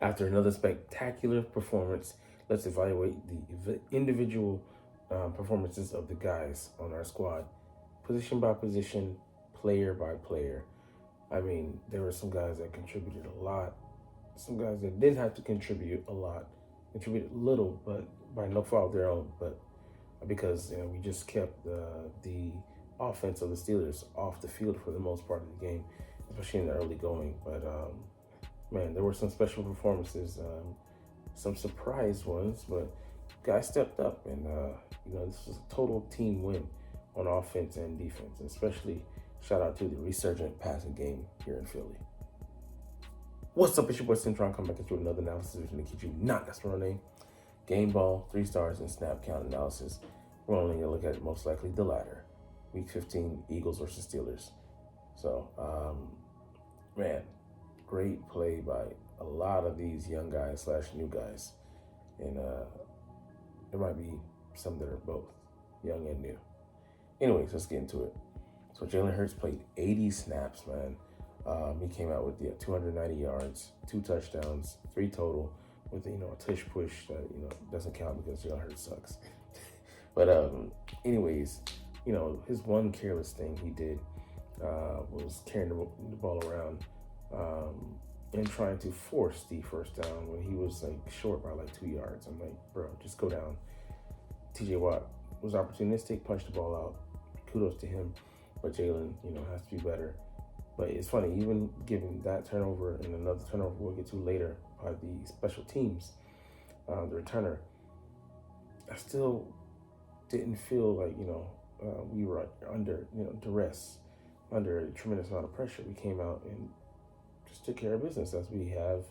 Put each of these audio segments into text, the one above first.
After another spectacular performance, let's evaluate the individual performances of the guys on our squad, position by position, player by player. I mean, there were some guys that contributed a lot, some guys that didn't have to contribute a lot, contributed little, but by no fault of their own, but because we just kept the offense of the Steelers off the field for the most part of the game, especially in the early going. But man, there were some special performances, some surprise ones, but guys stepped up, and this was a total team win on offense and defense, especially shout out to the resurgent passing game here in Philly. What's up? It's your boy Cintron. Come back at you with another analysis to keep you not that's my name. Game ball, 3 stars, and snap count analysis. We're only going to look at most likely the latter. Week 15, Eagles versus Steelers. So, man, great play by a lot of these young guys / new guys. And there might be some that are both young and new. Anyways, let's get into it. So Jalen Hurts played 80 snaps, man. He came out with 290 yards, 2 touchdowns, 3 total, with a tush push that doesn't count because Jalen Hurts sucks. But anyways, his one careless thing he did was carrying the ball around and trying to force the first down when he was short by 2 yards. I'm like, bro, just go down. TJ Watt was opportunistic, punched the ball out. Kudos to him, but Jalen, has to be better. But it's funny, even given that turnover and another turnover we'll get to later by the special teams, the returner, I still didn't feel like, we were under, duress, under a tremendous amount of pressure. We came out and just took care of business as we have,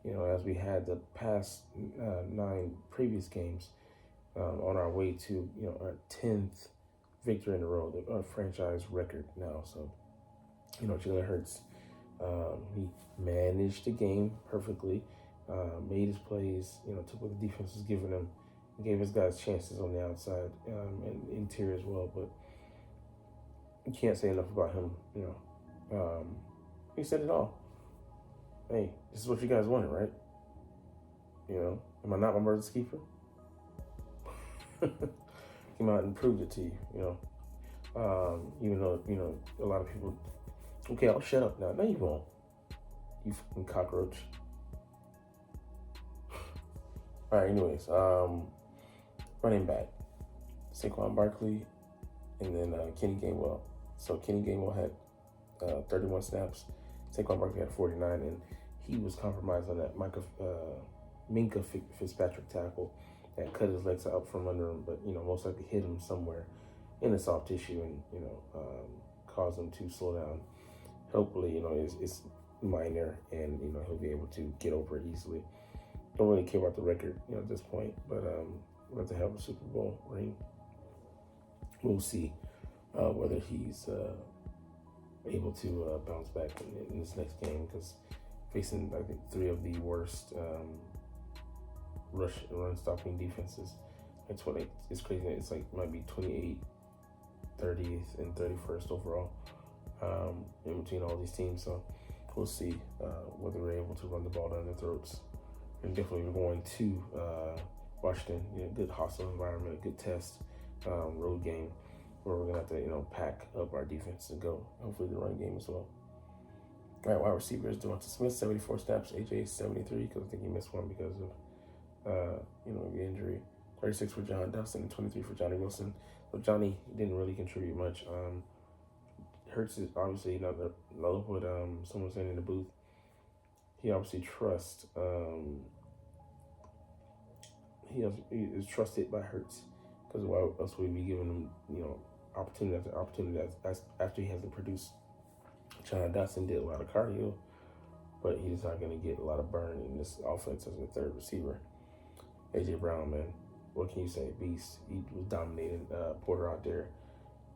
as we had the past 9 previous games on our way to, our 10th victory in a row, the franchise record now. So, Jalen Hurts, he managed the game perfectly, made his plays, took what the defense was giving him, gave his guys chances on the outside and interior as well. But you can't say enough about him, he said it all. Hey, this is what you guys wanted, right? Am I not my mother's keeper? Came out and proved it to you, even though, a lot of people, okay, I'll shut up now. No, you won't. You fucking cockroach. All right, anyways, running back, Saquon Barkley, and then Kenny Gainwell. So Kenny Gainwell had 31 snaps. Saquon Barkley had 49, and he was compromised on that Minka Fitzpatrick tackle that cut his legs out from under him, but most likely hit him somewhere in the soft tissue and caused him to slow down. Hopefully, it's minor and he'll be able to get over it easily. Don't really care about the record, at this point, but we're going to have a Super Bowl ring. We'll see whether he's able to bounce back in this next game, because facing, I think, 3 of the worst run stopping defenses. It's crazy. It's might be 28th, 30th, and 31st overall in between all these teams. So we'll see whether we're able to run the ball down their throats. And definitely we're going to Washington, good hostile environment, a good test, road game where we're gonna have to pack up our defense and go. Hopefully the run game as well. All right, wide receivers: Devonta Smith, 74 snaps, AJ 73, because I think he missed one because of the injury. 36 for John Dustin and 23 for Johnny Wilson. So Johnny didn't really contribute much. Hurts is obviously another what someone was saying in the booth. He obviously trusts. He is trusted by Hurts, because why else would we be giving him opportunity after opportunity after he hasn't produced? John Dotson did a lot of cardio, but he's not going to get a lot of burn in this offense as a third receiver. AJ Brown, man, what can you say? Beast. He was dominating Porter out there.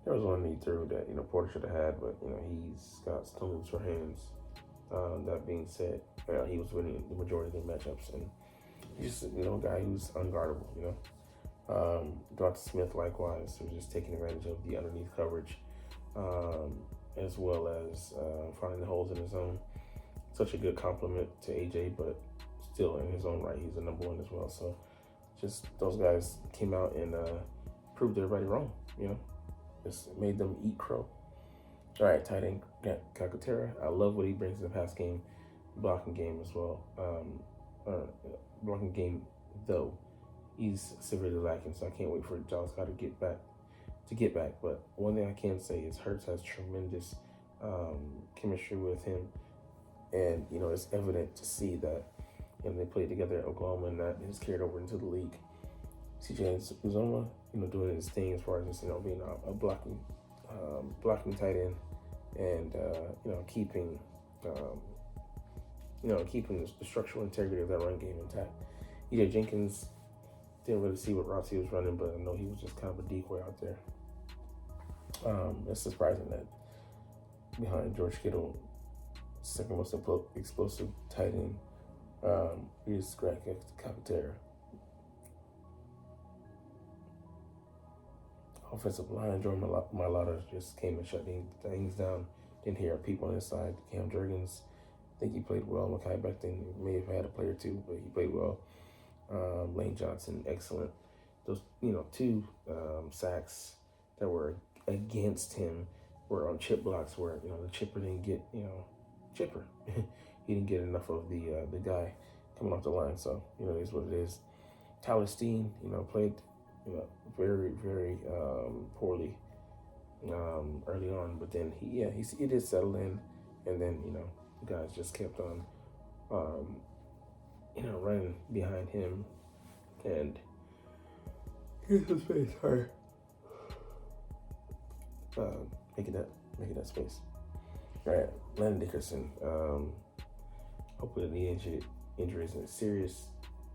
There was one he threw that Porter should have had, but he's got stones for hands. That being said, he was winning the majority of the matchups, and he's just a guy who's unguardable. Devonta Smith likewise, who's just taking advantage of the underneath coverage, as well as finding the holes in his own. Such a good compliment to AJ, but still in his own right, he's the number one as well. So just those guys came out and proved everybody wrong. Just made them eat crow. All right, tight end Calcaterra. I love what he brings to the pass game, blocking game as well. Blocking game though, he's severely lacking. So I can't wait for Dallas Scott to get back. But one thing I can say is Hurts has tremendous chemistry with him, and it's evident to see that they played together at Oklahoma, and that has carried over into the league. CJ Uzoma, doing his thing as far as just being a blocking tight end, and keeping keeping the structural integrity of that run game intact. EJ Jenkins didn't really see what routes he was running, but I know he was just kind of a decoy out there. It's surprising that behind George Kittle, second most explosive tight end is Greg Calcaterra. Offensive line, Jordan Mailata just came and shut things down. Didn't hear people on his side. Cam Jurgens, I think he played well. Mekhi Becton may have had a play or two, but he played well. Lane Johnson, excellent. Those, two sacks that were against him were on chip blocks where, the chipper didn't get, chipper. He didn't get enough of the guy coming off the line. So, it is what it is. Tyler Steen, played, very, very poorly early on, but then he did settle in, and then the guys just kept on running behind him and here's his face, sorry. Making that space. All right, Landon Dickerson. Hopefully the injury isn't serious.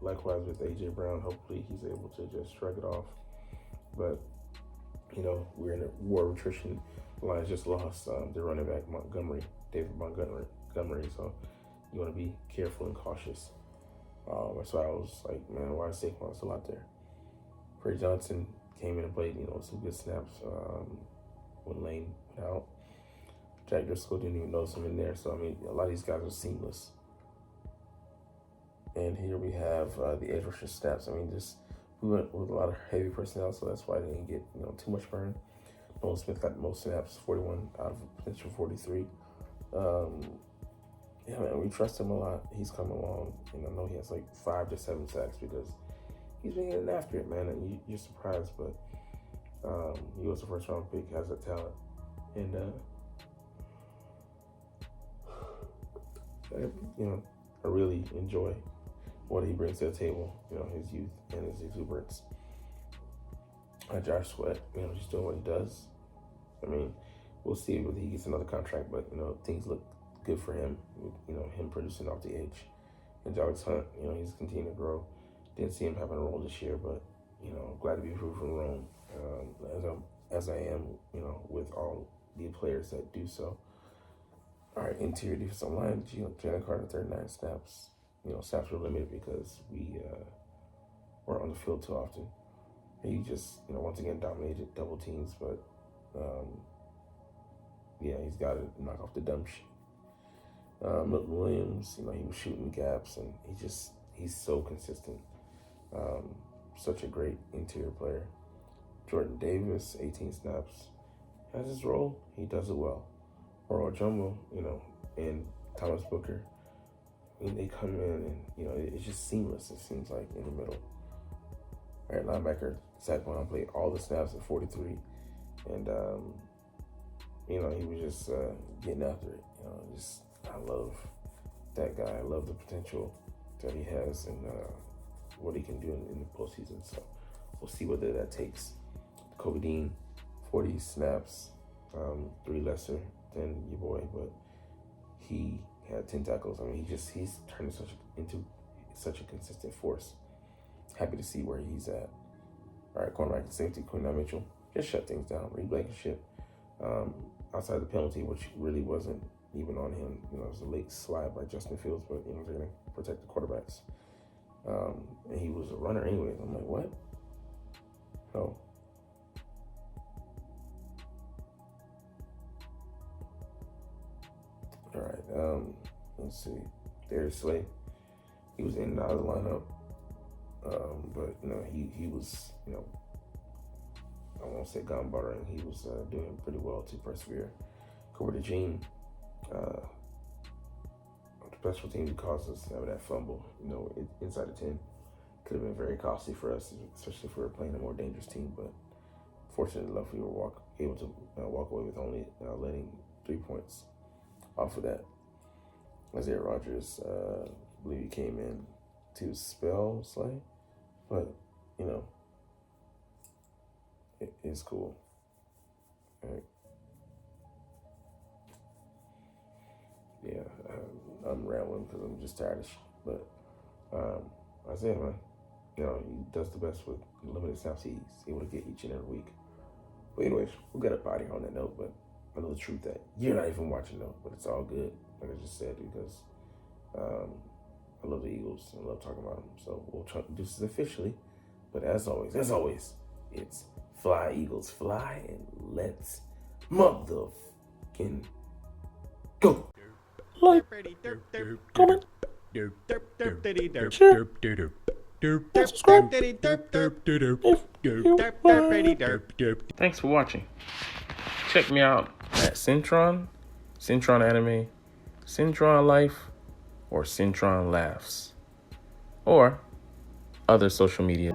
Likewise with AJ Brown, hopefully he's able to just shrug it off. But, we're in a war of attrition. The Lions just lost their running back, David Montgomery. So you want to be careful and cautious. So I was like, man, why is Saquon still out there? Trey Johnson came in and played, some good snaps when Lane went out. Jack Driscoll didn't even notice him in there. So, a lot of these guys are seamless. And here we have the edge rusher snaps. We went with a lot of heavy personnel, so that's why I didn't get too much burn. Nolan Smith got the most snaps, 41 out of potential 43. We trust him a lot. He's come along, and I know he has like 5 to 7 sacks because he's been getting after it, man. And you're surprised, but he was the first round pick, has that talent, and I really enjoy what he brings to the table, his youth and his exuberance. Josh Sweat, he's doing what he does. We'll see whether he gets another contract, but, things look good for him, him producing off the edge. And Jarvis Hunt, he's continuing to grow. Didn't see him having a role this year, but, glad to be proven wrong, as I am, with all the players that do so. All right, interior defensive line, Jalen Carter, 39 snaps. Snaps were limited because we weren't on the field too often. He just, once again dominated double teams, but he's got to knock off the dumb shit. Milton Williams, he was shooting gaps, and he's so consistent. Such a great interior player. Jordan Davis, 18 snaps, has his role. He does it well. Earl Jumbo, and Thomas Booker. They come in and, it's just seamless, it seems like, in the middle. All right, linebacker, Saquon played all the snaps at 43. And, he was just getting after it. I love that guy. I love the potential that he has and what he can do in the postseason. So we'll see whether that takes. Kobe Dean, 40 snaps, 3 lesser than your boy, but he had 10 tackles. He's turned into such a consistent force. Happy to see where he's at. All right, cornerback and safety, Quinton Mitchell just shut things down. Reed Blankenship, outside the penalty, which really wasn't even on him. It was a late slide by Justin Fields, but they're gonna protect the quarterbacks. And he was a runner anyway. I'm like, what? No. All right, let's see. Darius Slay, He was in and out of the lineup. But, he was, I won't say gun buttering. He was doing pretty well to persevere. Cooper DeJean, special teams caused us having that fumble, inside the 10. Could have been very costly for us, especially if we were playing a more dangerous team. But fortunately enough, we were able to walk away with only letting 3 points off of that. Isaiah Rodgers, I believe he came in to spell Slay, but, it's cool. All right. Yeah, I'm rambling because I'm just tired of shit. But Isaiah, man, he does the best with limited snaps he's able to get each and every week. But anyways, we'll get up out of here on that note. But I know the truth that you're not even watching though, but it's all good, like I just said, because I love the Eagles and I love talking about them. So we'll try to do this officially. But as always, it's fly, Eagles, fly, and let's motherfucking go. Like, comment, share, subscribe. Thanks for watching. Check me out at Cintron, Cintron Anime, Cintron Life, or Cintron Laughs, or other social media.